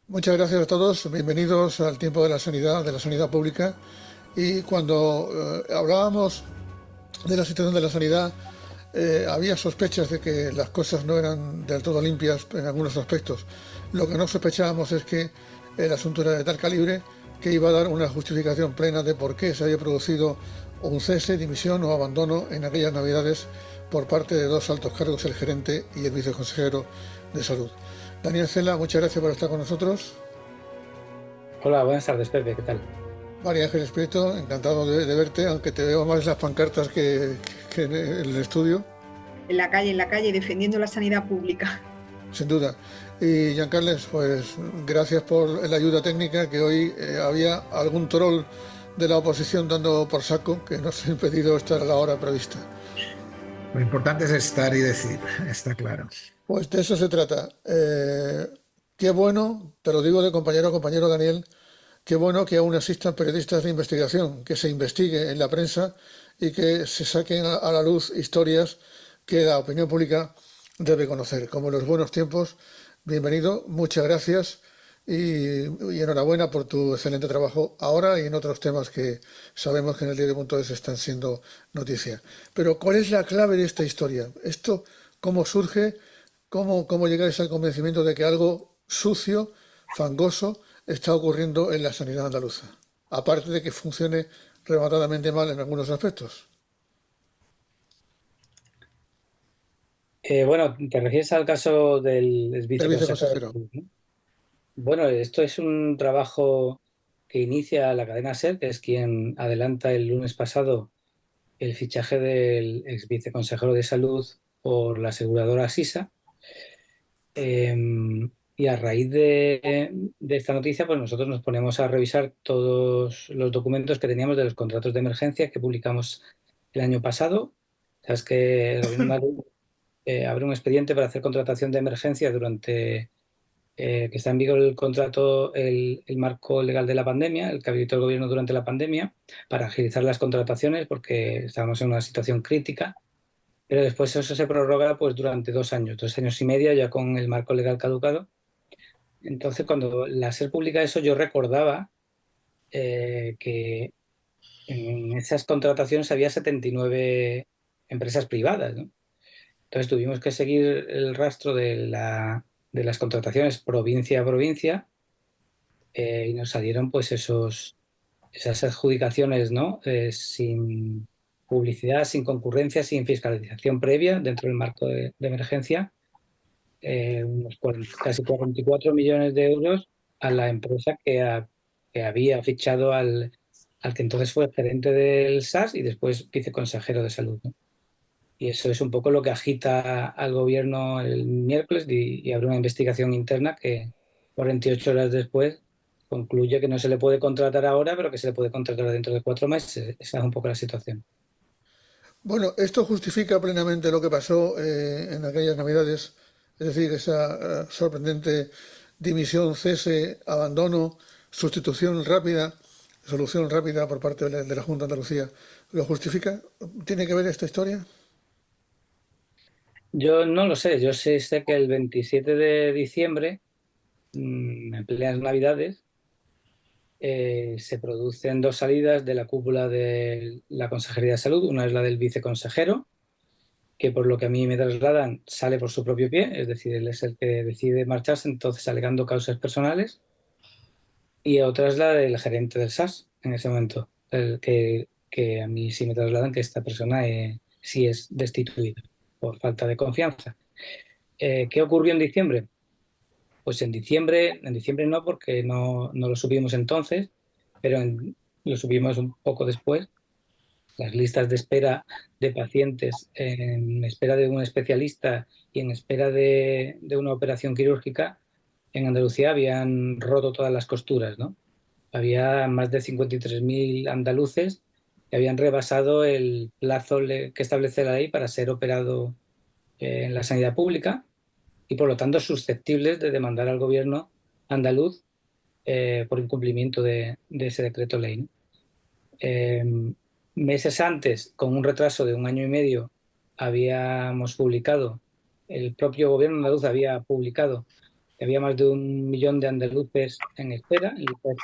Muchas gracias a todos, bienvenidos al tiempo de la sanidad pública. Y cuando hablábamos de la situación de la sanidad, había sospechas de que las cosas no eran del todo limpias en algunos aspectos. Lo que no sospechábamos es que el asunto era de tal calibre que iba a dar una justificación plena de por qué se había producido un cese, dimisión o abandono en aquellas navidades por parte de dos altos cargos, el gerente y el viceconsejero de salud. Daniel Cela, muchas gracias por estar con nosotros. Hola, buenas tardes, Pepe, ¿qué tal? María Ángeles Prieto, encantado de verte, aunque te veo más en las pancartas que en el estudio. En la calle, defendiendo la sanidad pública. Sin duda. Y Giancarles, pues gracias por la ayuda técnica, que hoy había algún troll de la oposición dando por saco, que nos ha impedido estar a la hora prevista. Lo importante es estar y decir, está claro. Pues de eso se trata. Qué bueno, te lo digo de compañero a compañero Daniel, qué bueno que aún existan periodistas de investigación, que se investigue en la prensa y que se saquen a la luz historias que la opinión pública debe conocer. Como en los buenos tiempos, bienvenido, muchas gracias y enhorabuena por tu excelente trabajo ahora y en otros temas que sabemos que en el diario.es están siendo noticia. Pero ¿cuál es la clave de esta historia? ¿Esto cómo surge? ¿Cómo llegáis al convencimiento de que algo sucio, fangoso, está ocurriendo en la sanidad andaluza? Aparte de que funcione rematadamente mal en algunos aspectos. Bueno, te refieres al caso del El viceconsejero. viceconsejero. ¿No? Bueno, esto es un trabajo que inicia la cadena SER, que es quien adelanta el lunes pasado el fichaje del ex viceconsejero de salud por la aseguradora SISA. Y a raíz de esta noticia, pues nosotros nos ponemos a revisar todos los documentos que teníamos de los contratos de emergencia que publicamos el año pasado. Sabes que el gobierno de Madrid abre un expediente para hacer contratación de emergencia durante que está en vigor el contrato, el marco legal de la pandemia, el que habilitó el gobierno durante la pandemia, para agilizar las contrataciones porque estábamos en una situación crítica. Pero después eso se prorroga pues durante 2 años y medio, ya con el marco legal caducado. Entonces, cuando la SER publica eso, yo recordaba que en esas contrataciones había 79 empresas privadas, ¿no? Entonces tuvimos que seguir el rastro de las contrataciones provincia a provincia y nos salieron pues esas adjudicaciones, ¿no? Sin publicidad, sin concurrencia, sin fiscalización previa dentro del marco de emergencia, casi 44 millones de euros a la empresa que había fichado al que entonces fue gerente del SAS y después viceconsejero de salud, ¿no? Y eso es un poco lo que agita al gobierno el miércoles y abre una investigación interna que 48 horas después concluye que no se le puede contratar ahora, pero que se le puede contratar dentro de 4 meses. Esa es un poco la situación. Bueno, esto justifica plenamente lo que pasó en aquellas navidades, es decir, esa sorprendente dimisión, cese, abandono, sustitución rápida, solución rápida por parte de la Junta de Andalucía. ¿Lo justifica? ¿Tiene que ver esta historia? Yo no lo sé, yo sé que el 27 de diciembre, en plenas Navidades, se producen dos salidas de la cúpula de la Consejería de Salud. Una es la del viceconsejero, que por lo que a mí me trasladan sale por su propio pie, es decir, él es el que decide marcharse, entonces alegando causas personales, y otra es la del gerente del SAS en ese momento, que a mí sí me trasladan que esta persona sí es destituida por falta de confianza. ¿Qué ocurrió en diciembre? Pues en diciembre no, porque no lo subimos entonces, pero lo subimos un poco después. Las listas de espera de pacientes en espera de un especialista y en espera de una operación quirúrgica en Andalucía habían roto todas las costuras, ¿no? Había más de 53.000 andaluces que habían rebasado el plazo que establece la ley para ser operado en la sanidad pública y por lo tanto susceptibles de demandar al gobierno andaluz por incumplimiento de ese decreto ley, ¿no? Meses antes, con un retraso de 1 año y medio, habíamos publicado, el propio gobierno andaluz había publicado que había más de 1 millón de andaluces en espera, en lista de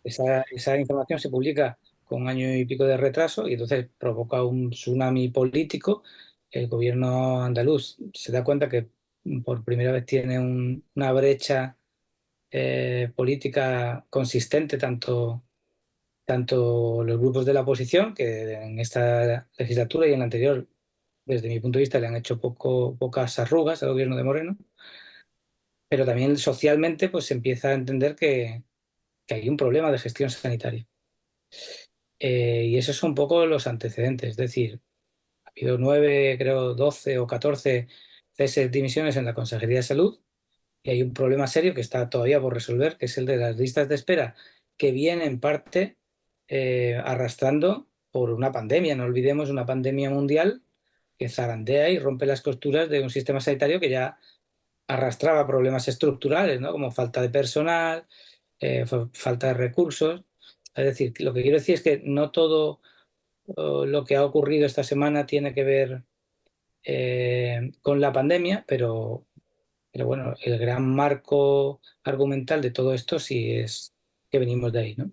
espera. Esa información se publica con 1 año y pico de retraso y entonces provoca un tsunami político. El gobierno andaluz se da cuenta que por primera vez tiene una brecha política consistente, tanto los grupos de la oposición, que en esta legislatura y en la anterior, desde mi punto de vista, le han hecho pocas arrugas al gobierno de Moreno, pero también socialmente pues se empieza a entender que hay un problema de gestión sanitaria. Y esos son un poco los antecedentes, es decir, ha habido 9, creo 12 o 14 ceses, dimisiones en la Consejería de Salud, y hay un problema serio que está todavía por resolver, que es el de las listas de espera, que viene en parte arrastrando por una pandemia. No olvidemos una pandemia mundial que zarandea y rompe las costuras de un sistema sanitario que ya arrastraba problemas estructurales, ¿no? Como falta de personal, falta de recursos. Es decir, lo que quiero decir es que no todo lo que ha ocurrido esta semana tiene que ver con la pandemia, pero bueno, el gran marco argumental de todo esto sí es que venimos de ahí, ¿no?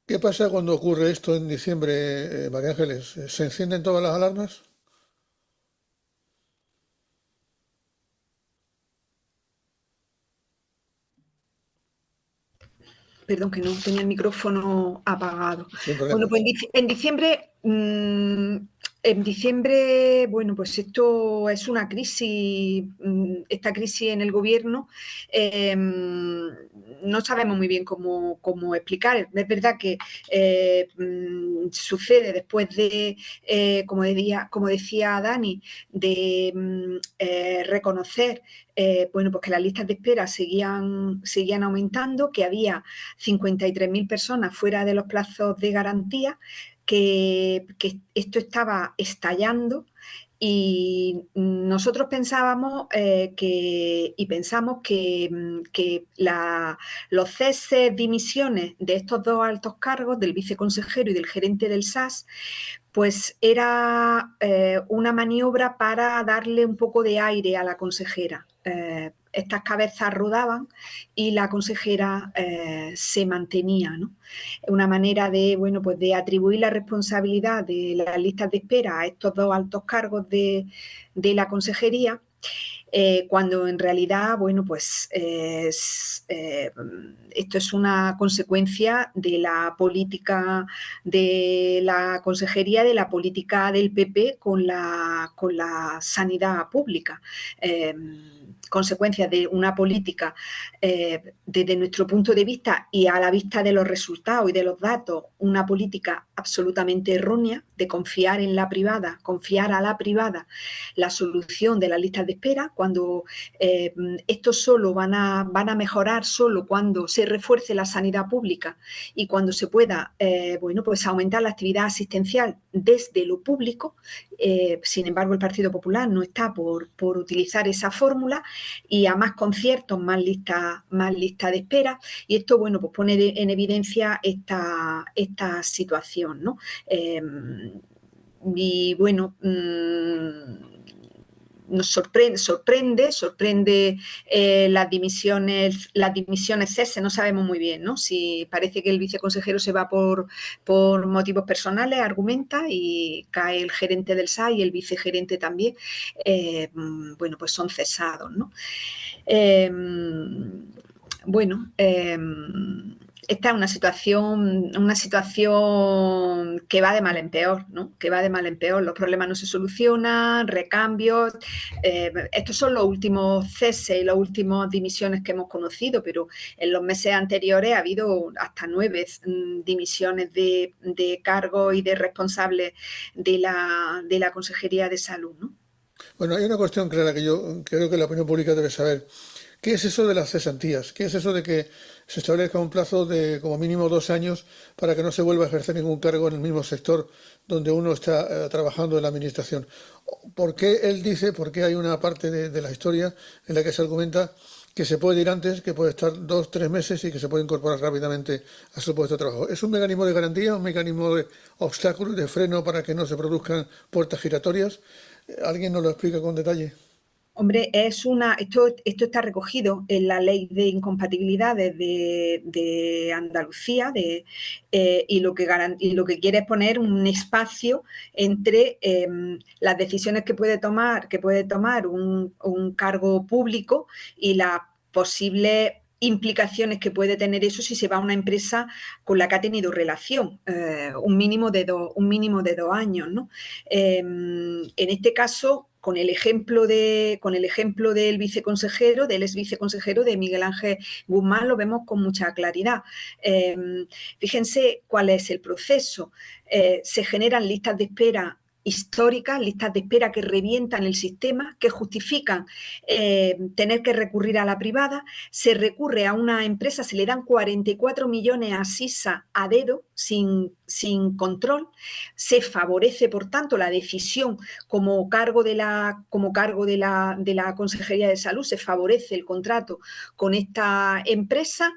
¿Qué pasa cuando ocurre esto en diciembre, María Ángeles? ¿Se encienden todas las alarmas? Perdón, que no tenía el micrófono apagado. Sin problema. Bueno, pues en diciembre, bueno, pues esto es una crisis, esta crisis en el gobierno, no sabemos muy bien cómo explicar. Es verdad que sucede después de, como decía Dani, de reconocer bueno, pues que las listas de espera seguían aumentando, que había 53.000 personas fuera de los plazos de garantía, que esto estaba estallando y nosotros pensábamos pensamos que los ceses, dimisiones de estos dos altos cargos, del viceconsejero y del gerente del SAS, pues era una maniobra para darle un poco de aire a la consejera. Estas cabezas rodaban y la consejera se mantenía, ¿no? Una manera de, bueno, pues de atribuir la responsabilidad de las listas de espera a estos dos altos cargos de la consejería, cuando en realidad, bueno, pues esto es una consecuencia de la política de la consejería, de la política del PP con la sanidad pública. Consecuencia de una política desde nuestro punto de vista y a la vista de los resultados y de los datos, una política absolutamente errónea de confiar en la privada, confiar a la privada la solución de las listas de espera, cuando esto solo van a mejorar solo cuando se refuerce la sanidad pública y cuando se pueda bueno, pues aumentar la actividad asistencial desde lo público. Sin embargo, el Partido Popular no está por utilizar esa fórmula y a más conciertos, más listas de espera, y esto, bueno, pues pone en evidencia esta situación, ¿no? Y bueno, nos sorprende las dimisiones cese, no sabemos muy bien, ¿no? Si parece que el viceconsejero se va por motivos personales, argumenta, y cae el gerente del SA y el vicegerente también, bueno, pues son cesados, ¿no? Bueno, esta es una situación que va de mal en peor, ¿no? Que va de mal en peor. Los problemas no se solucionan, recambios. Estos son los últimos ceses y las últimas dimisiones que hemos conocido, pero en los meses anteriores ha habido hasta 9 dimisiones de cargos y de responsables de la Consejería de Salud, ¿no? Bueno, hay una cuestión clara que yo creo que la opinión pública debe saber. ¿Qué es eso de las cesantías? ¿Qué es eso de que se establezca un plazo de como mínimo 2 años para que no se vuelva a ejercer ningún cargo en el mismo sector donde uno está trabajando en la administración? ¿Por qué él dice, por qué hay una parte de la historia en la que se argumenta que se puede ir antes, que puede estar 2, 3 meses y que se puede incorporar rápidamente a su puesto de trabajo? ¿Es un mecanismo de garantía, un mecanismo de obstáculo y de freno para que no se produzcan puertas giratorias? ¿Alguien nos lo explica con detalle? Hombre, esto está recogido en la ley de incompatibilidades de Andalucía y lo que quiere es poner un espacio entre las decisiones que puede tomar un cargo público y las posibles implicaciones que puede tener eso si se va a una empresa con la que ha tenido relación, un mínimo de 2 años, ¿no? En este caso, con el ejemplo del viceconsejero, del ex viceconsejero de Miguel Ángel Guzmán, lo vemos con mucha claridad. Fíjense cuál es el proceso. Se generan listas de espera históricas, listas de espera que revientan el sistema, que justifican tener que recurrir a la privada. Se recurre a una empresa, se le dan 44 millones a Sisa a dedo, sin control. Se favorece, por tanto, la decisión como cargo de la Consejería de Salud, se favorece el contrato con esta empresa.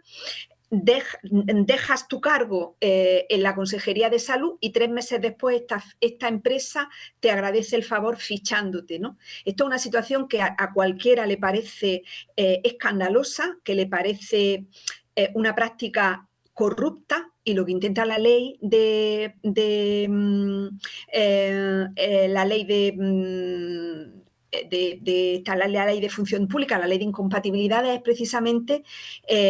Dejas tu cargo en la Consejería de Salud y 3 meses después esta empresa te agradece el favor fichándote, ¿no? Esto es una situación que a cualquiera le parece escandalosa, que le parece una práctica corrupta, y lo que intenta la ley la ley de función pública, la ley de incompatibilidades, es precisamente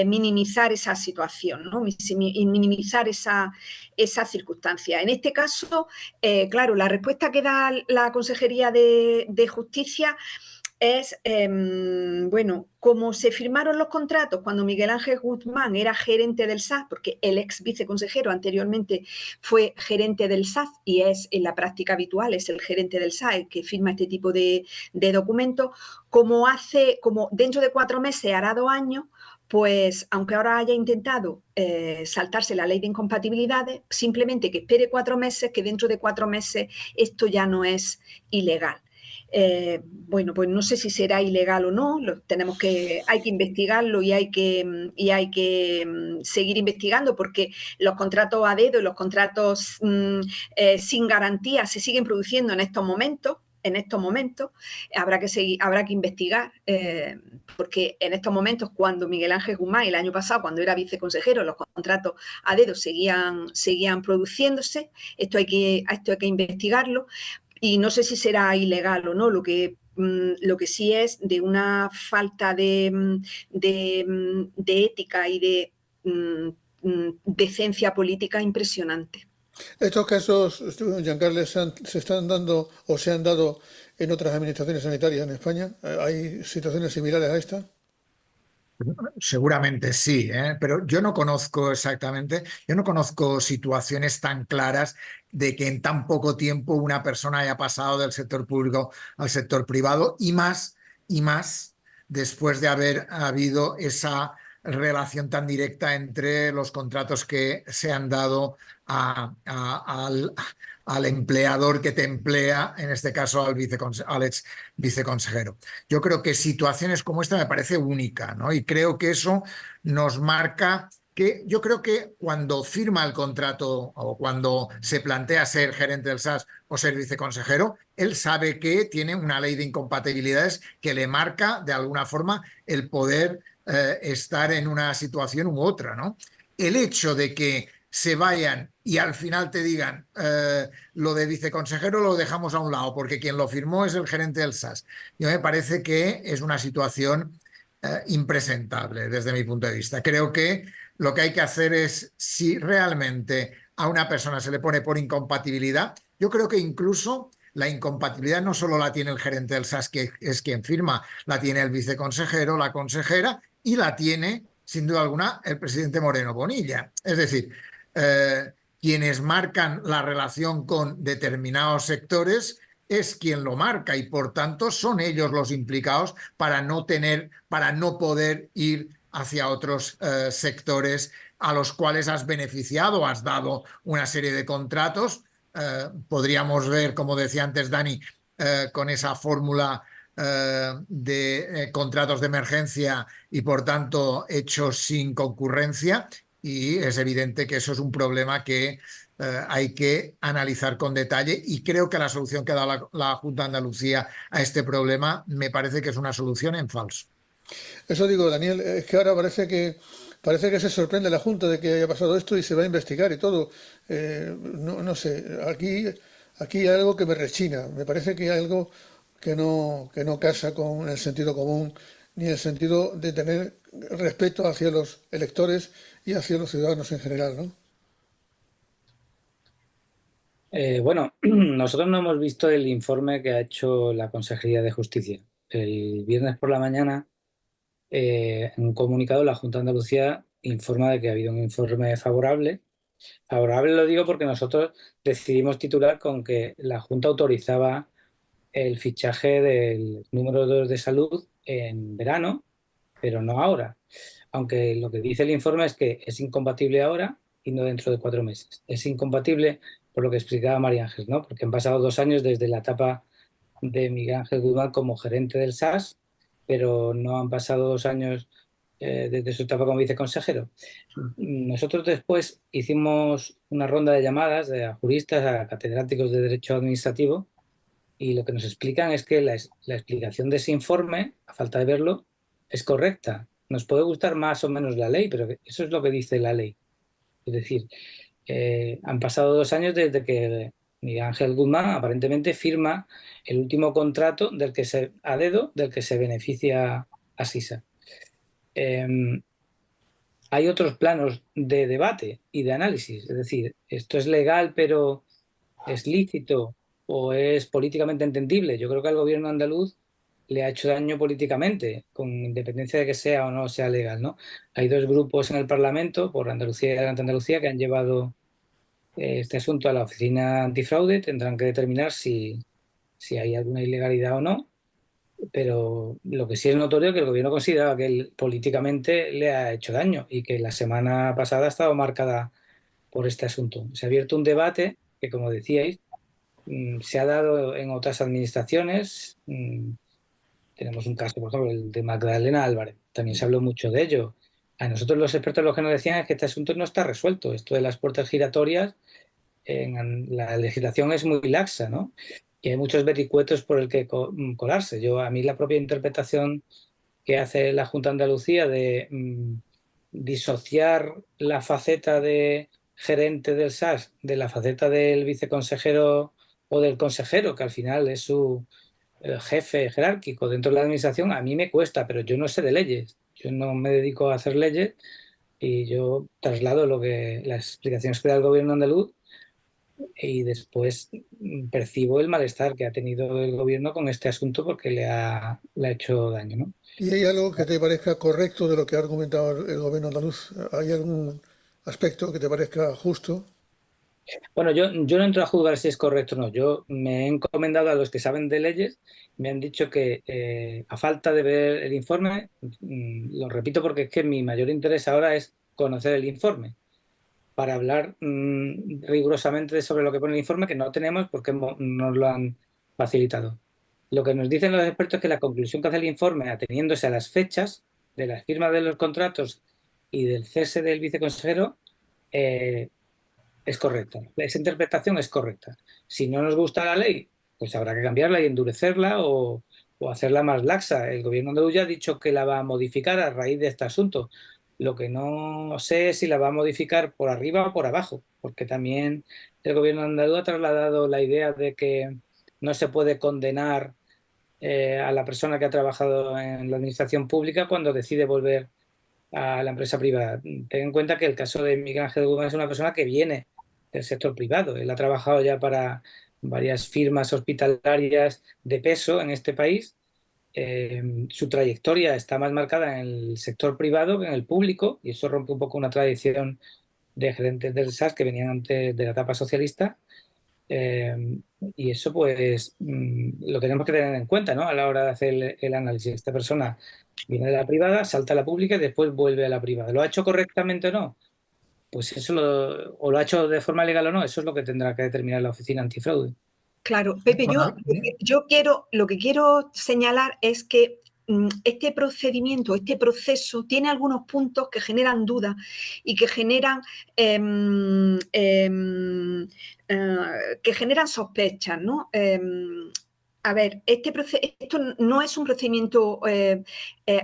minimizar esa situación, ¿no? Minimizar esa circunstancia. En este caso, claro, la respuesta que da la Consejería de Justicia es, bueno, como se firmaron los contratos cuando Miguel Ángel Guzmán era gerente del SAS, porque el ex viceconsejero anteriormente fue gerente del SAS y es en la práctica habitual, es el gerente del SAS el que firma este tipo de documentos, como dentro de 4 meses hará 2 años, pues aunque ahora haya intentado saltarse la ley de incompatibilidades, simplemente que espere 4 meses, que dentro de 4 meses esto ya no es ilegal. Bueno, pues no sé si será ilegal o no, hay que investigarlo y hay que seguir investigando, porque los contratos a dedo y los contratos sin garantía se siguen produciendo en estos momentos. Habrá que investigar, porque en estos momentos, cuando Miguel Ángel Guzmán, el año pasado, cuando era viceconsejero, los contratos a dedo seguían produciéndose. Esto hay que investigarlo. Y no sé si será ilegal o no, lo que sí es de una falta de ética y de decencia política impresionante. Estos casos, Giancarlo, se están dando o se han dado en otras administraciones sanitarias en España. ¿Hay situaciones similares a esta? Seguramente sí, pero yo no conozco situaciones tan claras de que en tan poco tiempo una persona haya pasado del sector público al sector privado y más después de haber habido esa relación tan directa entre los contratos que se han dado al empleador que te emplea, en este caso al ex viceconsejero. Yo creo que situaciones como esta me parece única, ¿no? Y creo que eso nos marca que yo creo que cuando firma el contrato o cuando se plantea ser gerente del SAS o ser viceconsejero, él sabe que tiene una ley de incompatibilidades que le marca de alguna forma el poder estar en una situación u otra, ¿no? El hecho de que se vayan y al final te digan lo de viceconsejero lo dejamos a un lado porque quien lo firmó es el gerente del SAS. Yo me parece que es una situación impresentable desde mi punto de vista. Creo que lo que hay que hacer es, si realmente a una persona se le pone por incompatibilidad, yo creo que incluso la incompatibilidad no solo la tiene el gerente del SAS, que es quien firma, la tiene el viceconsejero, la consejera y la tiene, sin duda alguna, el presidente Moreno Bonilla. Es decir, quienes marcan la relación con determinados sectores es quien lo marca y por tanto son ellos los implicados para no poder ir hacia otros sectores a los cuales has beneficiado, has dado una serie de contratos. Podríamos ver, como decía antes Dani, con esa fórmula de contratos de emergencia y por tanto hechos sin concurrencia, y es evidente que eso es un problema que hay que analizar con detalle, y creo que la solución que ha dado la Junta de Andalucía a este problema me parece que es una solución en falso. Eso digo, Daniel, es que ahora parece que se sorprende la Junta de que haya pasado esto y se va a investigar y todo. No sé, aquí hay algo que me rechina. Me parece que hay algo que no casa con el sentido común ni el sentido de tener respeto hacia los electores y hacia los ciudadanos en general, ¿no? Bueno, nosotros no hemos visto el informe que ha hecho la Consejería de Justicia. El viernes por la mañana, en un comunicado, la Junta de Andalucía informa de que ha habido un informe favorable. Favorable lo digo porque nosotros decidimos titular con que la Junta autorizaba el fichaje del número 2 de salud en verano, pero no ahora. Aunque lo que dice el informe es que es incompatible ahora y no dentro de 4 meses. Es incompatible por lo que explicaba María Ángel, ¿no? Porque han pasado 2 años desde la etapa de Miguel Ángel Guzmán como gerente del SAS, pero no han pasado 2 años desde su etapa como viceconsejero. Nosotros después hicimos una ronda de llamadas a juristas, a catedráticos de Derecho Administrativo, y lo que nos explican es que la explicación de ese informe, a falta de verlo, es correcta. Nos puede gustar más o menos la ley, pero eso es lo que dice la ley. Es decir, han pasado 2 años desde que Miguel Ángel Guzmán aparentemente firma el último contrato a dedo del que se beneficia a Sisa. Hay otros planos de debate y de análisis. Es decir, esto es legal, pero ¿es lícito o es políticamente entendible? Yo creo que al gobierno andaluz le ha hecho daño políticamente, con independencia de que sea o no sea legal, ¿no? Hay 2 grupos en el Parlamento, por Andalucía y Adelante Andalucía, que han llevado este asunto a la oficina antifraude. Tendrán que determinar si hay alguna ilegalidad o no, pero lo que sí es notorio es que el gobierno consideraba que él políticamente le ha hecho daño y que la semana pasada ha estado marcada por este asunto. Se ha abierto un debate que, como decíais, se ha dado en otras administraciones. Tenemos un caso, por ejemplo, el de Magdalena Álvarez. También se habló mucho de ello. A nosotros los expertos lo que nos decían es que este asunto no está resuelto. Esto de las puertas giratorias, en la legislación es muy laxa, ¿no? Y hay muchos vericuetos por el que colarse. A mí la propia interpretación que hace la Junta de Andalucía de disociar la faceta de gerente del SAS de la faceta del viceconsejero o del consejero, que al final es su jefe jerárquico dentro de la administración, a mí me cuesta, pero yo no sé de leyes. Yo no me dedico a hacer leyes y yo traslado las explicaciones que da el gobierno andaluz, y después percibo el malestar que ha tenido el gobierno con este asunto porque le ha hecho daño, ¿no? ¿Y hay algo que te parezca correcto de lo que ha argumentado el gobierno andaluz? ¿Hay algún aspecto que te parezca justo? Bueno, yo no entro a juzgar si es correcto o no. Yo me he encomendado a los que saben de leyes. Me han dicho que a falta de ver el informe, lo repito porque es que mi mayor interés ahora es conocer el informe para hablar rigurosamente sobre lo que pone el informe, que no tenemos porque nos lo han facilitado. Lo que nos dicen los expertos es que la conclusión que hace el informe, ateniéndose a las fechas de la firma de los contratos y del cese del viceconsejero, es correcta. Esa interpretación es correcta. Si no nos gusta la ley, pues habrá que cambiarla y endurecerla o hacerla más laxa. El gobierno andaluz ya ha dicho que la va a modificar a raíz de este asunto. Lo que no sé es si la va a modificar por arriba o por abajo, porque también el gobierno andaluz ha trasladado la idea de que no se puede condenar a la persona que ha trabajado en la administración pública cuando decide volver a la empresa privada. Ten en cuenta que el caso de Miguel Ángel Guzmán es una persona que viene del sector privado. Él ha trabajado ya para varias firmas hospitalarias de peso en este país. Su trayectoria está más marcada en el sector privado que en el público, y eso rompe un poco una tradición de gerentes del SAS que venían antes de la etapa socialista. Y eso pues lo tenemos que tener en cuenta, ¿no? A la hora de hacer el análisis. Esta persona viene de la privada, salta a la pública y después vuelve a la privada. ¿Lo ha hecho correctamente o no? Pues eso o lo ha hecho de forma legal o no, eso es lo que tendrá que determinar la oficina antifraude. Claro, Pepe, lo que quiero señalar es que este procedimiento, este proceso, tiene algunos puntos que generan dudas y que generan sospechas, ¿no? A ver, esto no es un procedimiento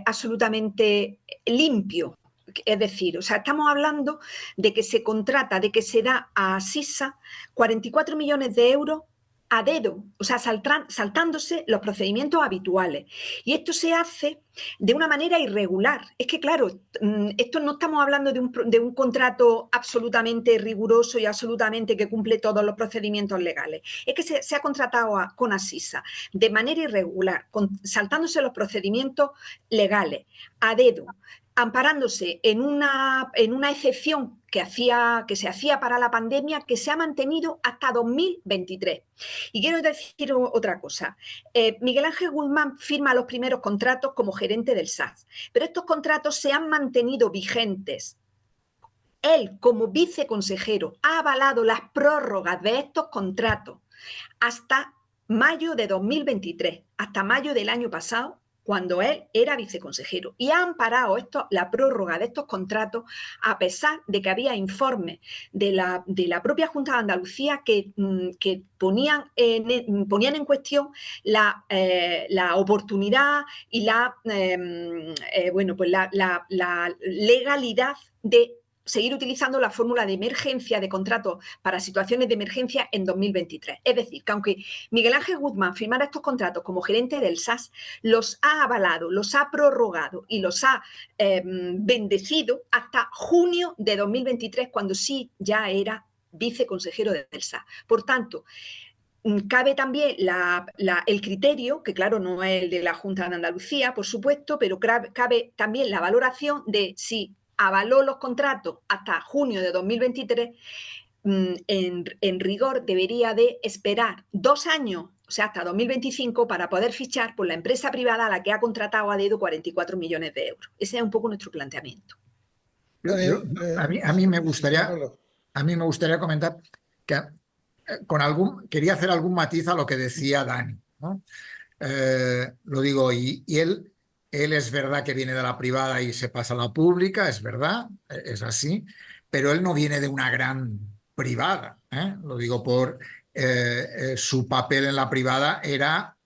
absolutamente limpio. Es decir, o sea, estamos hablando de que se contrata, de que se da a Sisa 44 millones de euros a dedo, o sea, saltándose los procedimientos habituales. Y esto se hace de una manera irregular. Es que, claro, esto no estamos hablando de un contrato absolutamente riguroso y absolutamente que cumple todos los procedimientos legales. Es que se ha contratado con Asisa de manera irregular, saltándose los procedimientos legales, a dedo, amparándose en una excepción que se hacía para la pandemia, que se ha mantenido hasta 2023. Y quiero decir otra cosa. Miguel Ángel Guzmán firma los primeros contratos como gerente del SAS, pero estos contratos se han mantenido vigentes. Él, como viceconsejero, ha avalado las prórrogas de estos contratos hasta mayo de 2023, hasta mayo del año pasado, cuando él era viceconsejero, y ha amparado la prórroga de estos contratos a pesar de que había informes de la propia Junta de Andalucía que ponían en cuestión la oportunidad y la legalidad de seguir utilizando la fórmula de emergencia de contratos para situaciones de emergencia en 2023. Es decir, que aunque Miguel Ángel Guzmán firmara estos contratos como gerente del SAS, los ha avalado, los ha prorrogado y los ha bendecido hasta junio de 2023, cuando sí ya era viceconsejero del SAS. Por tanto, cabe también el criterio, que claro no es el de la Junta de Andalucía, por supuesto, pero cabe también la valoración de si avaló los contratos hasta junio de 2023, en rigor debería de esperar 2 años, o sea, hasta 2025, para poder fichar por la empresa privada a la que ha contratado a dedo 44 millones de euros. Ese es un poco nuestro planteamiento. A mí me gustaría comentar que quería hacer algún matiz a lo que decía Dani, ¿no? Lo digo, y él es verdad que viene de la privada y se pasa a la pública, es verdad, es así, pero él no viene de una gran privada, ¿eh? Lo digo por su papel en la privada era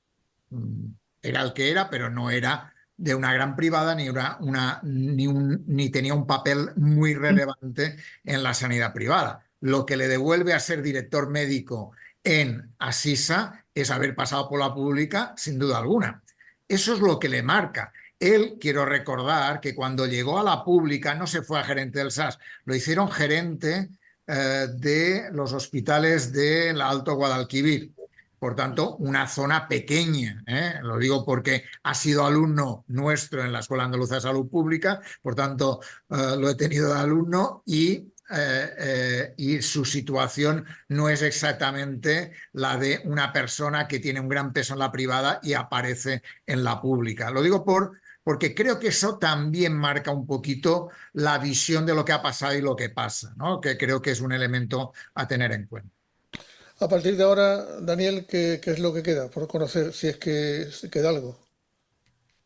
el que era, pero no era de una gran privada ni tenía un papel muy relevante en la sanidad privada. Lo que le devuelve a ser director médico en Asisa es haber pasado por la pública, sin duda alguna. Eso es lo que le marca. Él, quiero recordar que cuando llegó a la pública no se fue a gerente del SAS, lo hicieron gerente de los hospitales del Alto Guadalquivir. Por tanto, una zona pequeña, ¿eh? Lo digo porque ha sido alumno nuestro en la Escuela Andaluza de Salud Pública, por tanto, lo he tenido de alumno y su situación no es exactamente la de una persona que tiene un gran peso en la privada y aparece en la pública. Lo digo porque creo que eso también marca un poquito la visión de lo que ha pasado y lo que pasa, ¿no? Que creo que es un elemento a tener en cuenta. A partir de ahora, Daniel, ¿qué es lo que queda por conocer, si es que queda algo?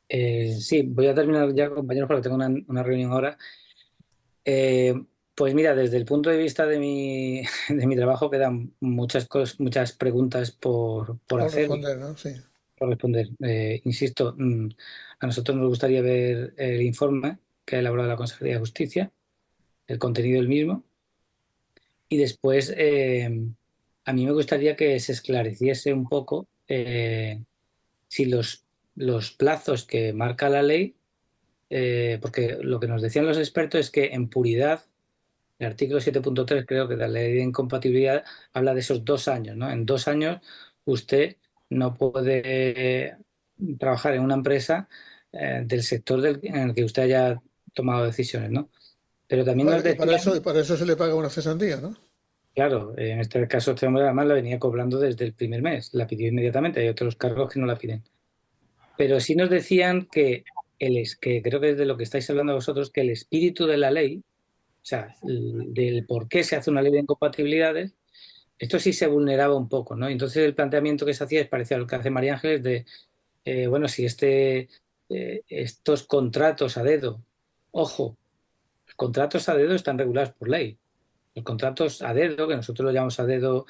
Sí, voy a terminar ya, compañeros, porque tengo una reunión ahora. Pues mira, desde el punto de vista de mi trabajo quedan muchas preguntas por hacer, responder, ¿no? Sí. por responder. Insisto, a nosotros nos gustaría ver el informe que ha elaborado la Consejería de Justicia, el contenido del mismo, y después a mí me gustaría que se esclareciese un poco si los plazos que marca la ley, porque lo que nos decían los expertos es que en puridad el artículo 7.3, creo que de la ley de incompatibilidad, habla de esos 2 años, ¿no? En 2 años usted no puede trabajar en una empresa del sector en el que usted haya tomado decisiones, ¿no? Pero también nos decían... Para eso se le paga una cesantía, ¿no? Claro, en este caso este hombre además la venía cobrando desde el primer mes, la pidió inmediatamente, hay otros cargos que no la piden. Pero sí nos decían que creo que es de lo que estáis hablando vosotros, que el espíritu de la ley, o sea, del por qué se hace una ley de incompatibilidades, esto sí se vulneraba un poco, ¿no? Entonces el planteamiento que se hacía es parecido a lo que hace María Ángeles de, bueno, si estos contratos a dedo, ojo, los contratos a dedo están regulados por ley. Los contratos a dedo, que nosotros lo llamamos a dedo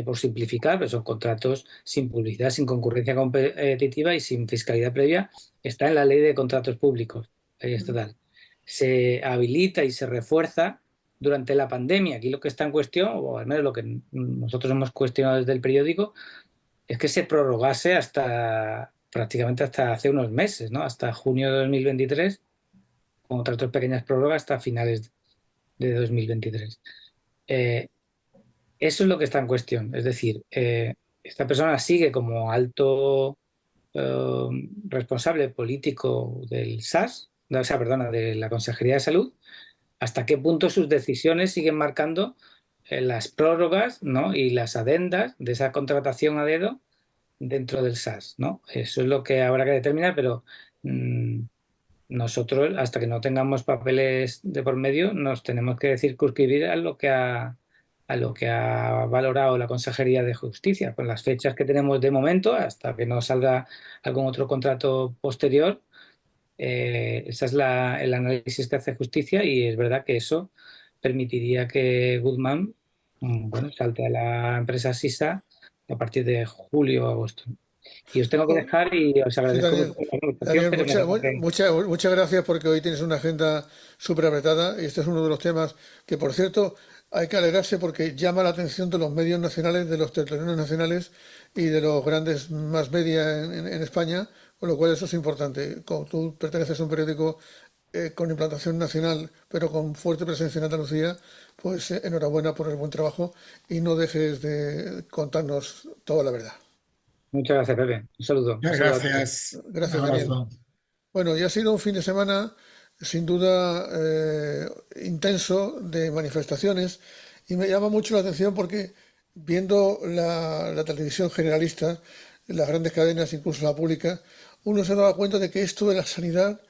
por simplificar, pero son contratos sin publicidad, sin concurrencia competitiva y sin fiscalidad previa, está en la ley de contratos públicos, ley estatal. Se habilita y se refuerza durante la pandemia. Aquí lo que está en cuestión, o al menos lo que nosotros hemos cuestionado desde el periódico, es que se prorrogase hasta prácticamente hasta hace unos meses, ¿no? Hasta junio de 2023, con otras dos pequeñas prórrogas hasta finales de 2023. Eh, Eso es lo que está en cuestión. Es decir, esta persona sigue como alto eh, responsable político del SAS, o sea, perdona, de la Consejería de Salud, hasta qué punto sus decisiones siguen marcando las prórrogas, ¿no? Y las adendas de esa contratación a dedo dentro del SAS, ¿no? Eso es lo que habrá que determinar, pero mm, nosotros, hasta que no tengamos papeles de por medio, nos tenemos que circunscribir a lo que ha valorado la Consejería de Justicia, con las fechas que tenemos de momento, hasta que no salga algún otro contrato posterior. Ese es el análisis que hace Justicia y es verdad que eso permitiría que Goodman, bueno, salte a la empresa Sisa a partir de julio o agosto. Y os tengo que Jo, dejar y os sí, agradezco Daniel. mucho la conversación, Daniel, pero me tengo que... muchas gracias porque hoy tienes una agenda súper apretada y este es uno de los temas que, por cierto, hay que alegrarse porque llama la atención de los medios nacionales, de los tertulianos nacionales y de los grandes más media en España, con lo cual eso es importante. Como tú perteneces a un periódico con implantación nacional, pero con fuerte presencia en Andalucía, pues enhorabuena por el buen trabajo y no dejes de contarnos toda la verdad. Muchas gracias, Pepe. Un Muchas saludo a todos. gracias. Un Gracias, Daniel. abrazo. Bueno, ya ha sido un fin de semana sin duda intenso de manifestaciones y me llama mucho la atención porque viendo la televisión generalista, las grandes cadenas, incluso la pública, uno se daba cuenta de que esto de la sanidad,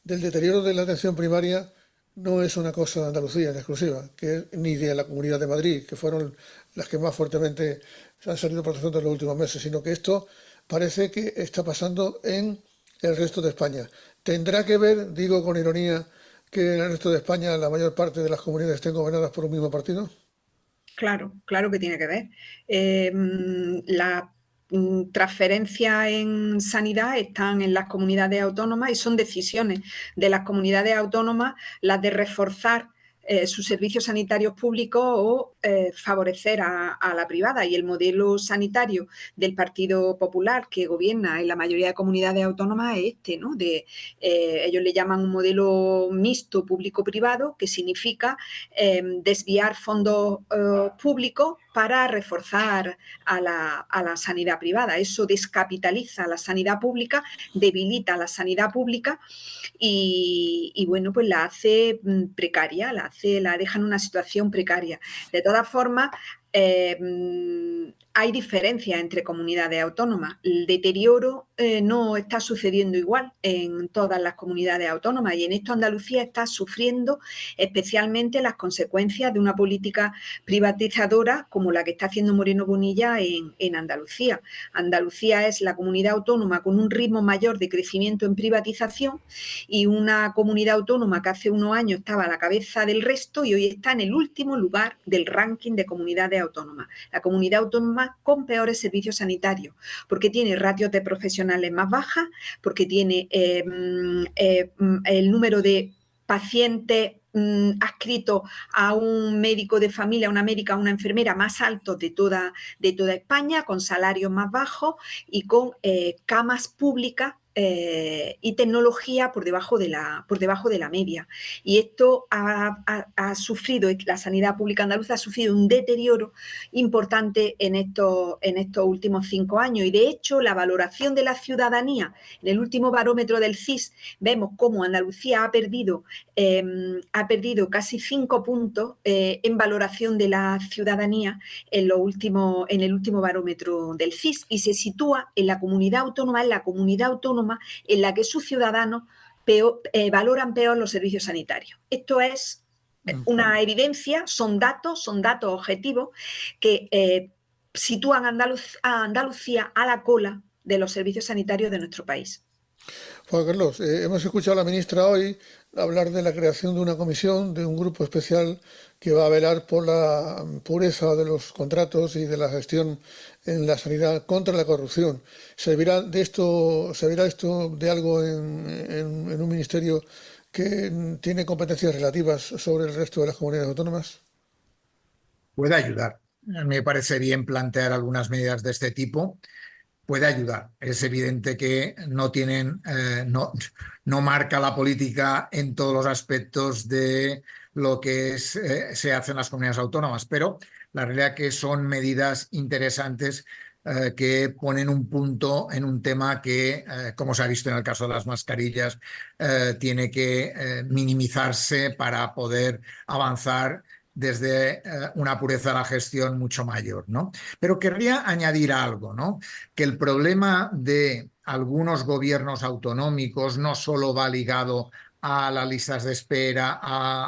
del deterioro de la atención primaria, no es una cosa de Andalucía en exclusiva, ni de la Comunidad de Madrid, que fueron las que más fuertemente han salido protestando en los últimos meses, sino que esto parece que está pasando en el resto de España. ¿Tendrá que ver, digo con ironía, que en el resto de España la mayor parte de las comunidades estén gobernadas por un mismo partido? Claro, claro que tiene que ver. La transferencia en sanidad están en las comunidades autónomas y son decisiones de las comunidades autónomas las de reforzar sus servicios sanitarios públicos o favorecer a la privada. Y el modelo sanitario del Partido Popular que gobierna en la mayoría de comunidades autónomas es este, ¿no? Ellos le llaman un modelo mixto público-privado, que significa desviar fondos públicos para reforzar a la sanidad privada. Eso descapitaliza la sanidad pública, debilita la sanidad pública y bueno, pues la hace precaria, la deja en una situación precaria. De todas formas, hay diferencias entre comunidades autónomas. El deterioro no está sucediendo igual en todas las comunidades autónomas y en esto Andalucía está sufriendo especialmente las consecuencias de una política privatizadora como la que está haciendo Moreno Bonilla en Andalucía. Andalucía es la comunidad autónoma con un ritmo mayor de crecimiento en privatización y una comunidad autónoma que hace unos años estaba a la cabeza del resto y hoy está en el último lugar del ranking de comunidades autónomas. La comunidad autónoma con peores servicios sanitarios, porque tiene ratios de profesionales más bajas, porque tiene el número de pacientes adscritos a un médico de familia, a una médica, a una enfermera más alto de toda España, con salarios más bajos y con camas públicas y tecnología por debajo de la media. Y esto ha sufrido, la sanidad pública andaluza ha sufrido un deterioro importante en estos últimos 5 años. Y de hecho, la valoración de la ciudadanía en el último barómetro del CIS, vemos cómo Andalucía ha perdido casi 5 puntos en valoración de la ciudadanía en el último barómetro del CIS, y se sitúa en la comunidad autónoma en la que sus ciudadanos valoran peor los servicios sanitarios. Esto es una evidencia, son datos objetivos que sitúan a Andalucía a la cola de los servicios sanitarios de nuestro país. Juan Carlos, hemos escuchado a la ministra hoy hablar de la creación de una comisión, de un grupo especial que va a velar por la pureza de los contratos y de la gestión en la sanidad contra la corrupción. ¿Servirá esto de algo en un ministerio que tiene competencias relativas sobre el resto de las comunidades autónomas? Puede ayudar. Me parece bien plantear algunas medidas de este tipo. Puede ayudar. Es evidente que no marca la política en todos los aspectos de lo que se hace en las comunidades autónomas, pero la realidad es que son medidas interesantes que ponen un punto en un tema que, como se ha visto en el caso de las mascarillas, tiene que minimizarse para poder avanzar desde una pureza de la gestión mucho mayor, ¿no? Pero querría añadir algo, ¿no? Que el problema de algunos gobiernos autonómicos no solo va ligado a las listas de espera,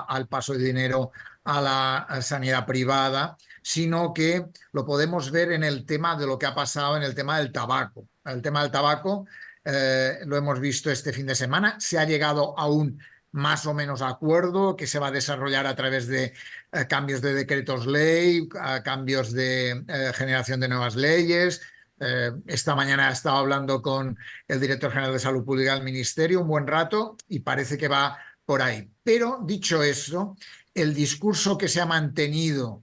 al paso de dinero a la sanidad privada, sino que lo podemos ver en el tema de lo que ha pasado en el tema del tabaco. El tema del tabaco lo hemos visto este fin de semana, se ha llegado a un más o menos acuerdo que se va a desarrollar a través de cambios de decretos ley, cambios de generación de nuevas leyes. Esta mañana he estado hablando con el director general de Salud Pública del Ministerio un buen rato y parece que va por ahí. Pero dicho eso, el discurso que se ha mantenido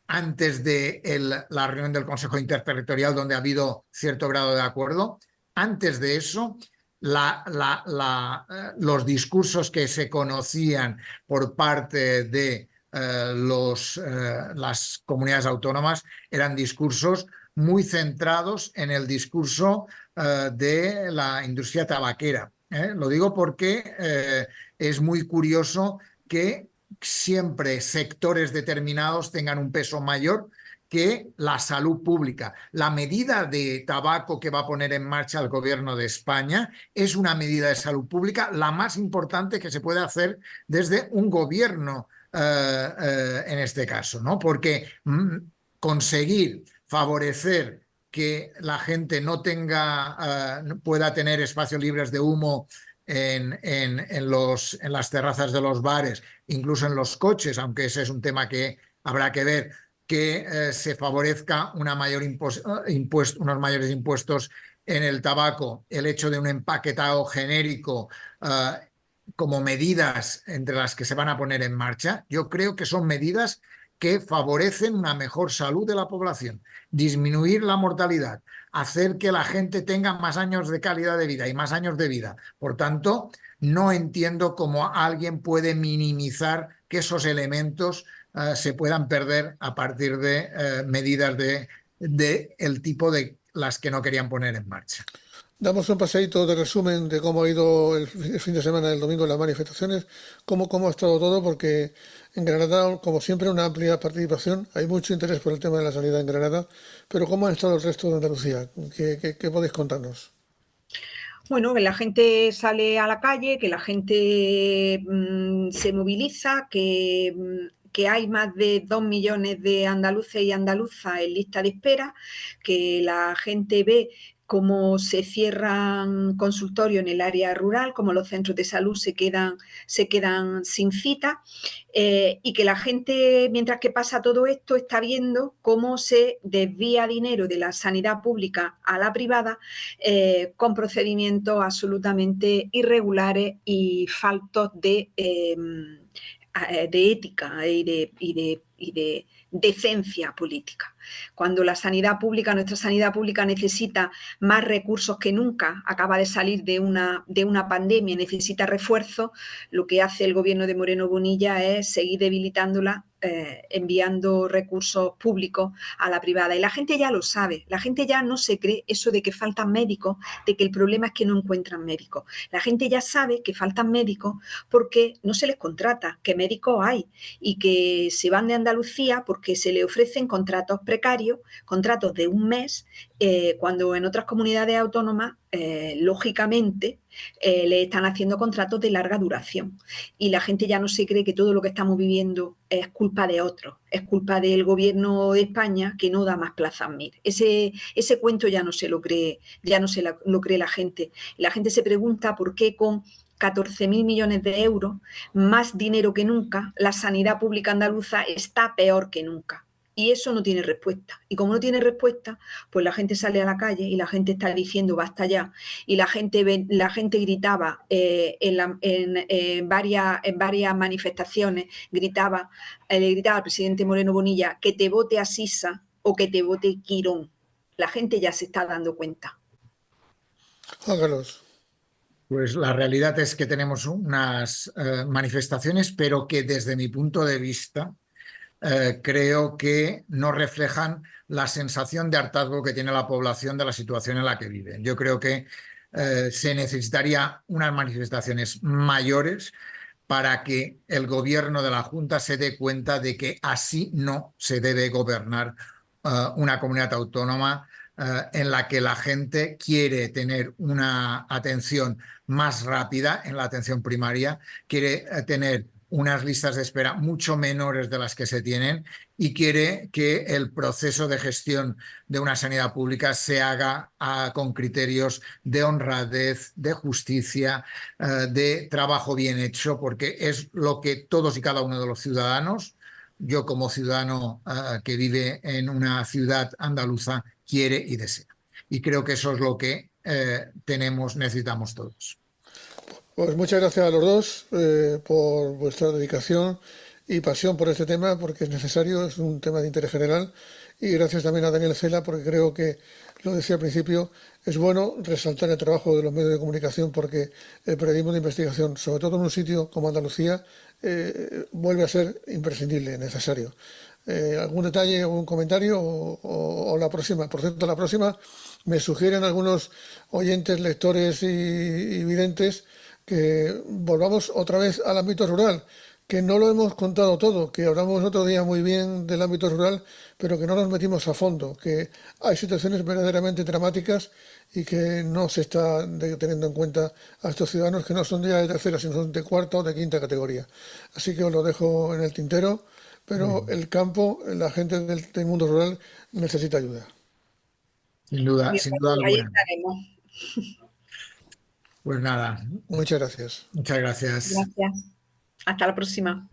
antes de la reunión del Consejo Interterritorial, donde ha habido cierto grado de acuerdo, antes de eso, los discursos que se conocían por parte de las comunidades autónomas eran discursos muy centrados en el discurso de la industria tabaquera. Lo digo porque es muy curioso que siempre sectores determinados tengan un peso mayor que la salud pública. La medida de tabaco que va a poner en marcha el gobierno de España es una medida de salud pública la más importante que se puede hacer desde un gobierno en este caso, ¿no? Porque conseguir favorecer que la gente no pueda tener espacios libres de humo en las terrazas de los bares, incluso en los coches, aunque ese es un tema que habrá que ver, que se favorezca unos mayores impuestos en el tabaco, el hecho de un empaquetado genérico como medidas entre las que se van a poner en marcha. Yo creo que son medidas que favorecen una mejor salud de la población, disminuir la mortalidad, hacer que la gente tenga más años de calidad de vida y más años de vida. Por tanto, no entiendo cómo alguien puede minimizar que esos elementos se puedan perder a partir de medidas del tipo de las que no querían poner en marcha. Damos un paseíto de resumen de cómo ha ido el fin de semana del domingo las manifestaciones, cómo ha estado todo, porque en Granada, como siempre, una amplia participación. Hay mucho interés por el tema de la sanidad en Granada, pero ¿cómo ha estado el resto de Andalucía? ¿Qué podéis contarnos? Bueno, que la gente sale a la calle, que la gente se moviliza, que hay más de 2 millones de andaluces y andaluzas en lista de espera, que la gente ve cómo se cierran consultorios en el área rural, cómo los centros de salud se quedan sin cita, y que la gente, mientras que pasa todo esto, está viendo cómo se desvía dinero de la sanidad pública a la privada con procedimientos absolutamente irregulares y faltos de ética y y de decencia política. Cuando la sanidad pública, nuestra sanidad pública necesita más recursos que nunca, acaba de salir de una pandemia, necesita refuerzo, lo que hace el gobierno de Moreno Bonilla es seguir debilitándola, enviando recursos públicos a la privada. Y la gente ya lo sabe, la gente ya no se cree eso de que faltan médicos, de que el problema es que no encuentran médicos. La gente ya sabe que faltan médicos porque no se les contrata, que médicos hay y que se van de Andalucía porque se les ofrecen contratos precarios, contratos de un mes, cuando en otras comunidades autónomas, lógicamente, le están haciendo contratos de larga duración. Y la gente ya no se cree que todo lo que estamos viviendo es culpa de otros, es culpa del gobierno de España que no da más plazas MIR. Ese cuento ya no se lo cree, ya no se lo cree la gente. La gente se pregunta por qué con 14.000 millones de euros, más dinero que nunca, la sanidad pública andaluza está peor que nunca. Y eso no tiene respuesta. Y como no tiene respuesta, pues la gente sale a la calle y la gente está diciendo basta ya. Y la gente gritaba en varias manifestaciones, le gritaba al presidente Moreno Bonilla que te vote Asisa o que te vote Quirón. La gente ya se está dando cuenta. Juan Carlos. Pues la realidad es que tenemos unas manifestaciones, pero que desde mi punto de vista creo que no reflejan la sensación de hartazgo que tiene la población de la situación en la que vive. Yo creo que se necesitaría unas manifestaciones mayores para que el gobierno de la Junta se dé cuenta de que así no se debe gobernar una comunidad autónoma en la que la gente quiere tener una atención más rápida en la atención primaria, quiere tener unas listas de espera mucho menores de las que se tienen y quiere que el proceso de gestión de una sanidad pública se haga con criterios de honradez, de justicia, de trabajo bien hecho, porque es lo que todos y cada uno de los ciudadanos, yo como ciudadano que vive en una ciudad andaluza, quiere y desea. Y creo que eso es lo que necesitamos todos. Pues muchas gracias a los dos por vuestra dedicación y pasión por este tema, porque es necesario, es un tema de interés general. Y gracias también a Daniel Cela, porque creo que, lo decía al principio, es bueno resaltar el trabajo de los medios de comunicación, porque el periodismo de investigación, sobre todo en un sitio como Andalucía, vuelve a ser imprescindible, necesario. ¿Algún detalle, algún comentario o la próxima? Por cierto, la próxima me sugieren algunos oyentes, lectores y videntes que volvamos otra vez al ámbito rural, que no lo hemos contado todo, que hablamos otro día muy bien del ámbito rural, pero que no nos metimos a fondo, que hay situaciones verdaderamente dramáticas y que no se está teniendo en cuenta a estos ciudadanos que no son ya de tercera, sino son de cuarta o de quinta categoría. Así que os lo dejo en el tintero, pero el campo, la gente del mundo rural necesita ayuda. Sin duda Ahí alguna. estaremos. Pues nada. Muchas gracias. Muchas gracias. Gracias. Hasta la próxima.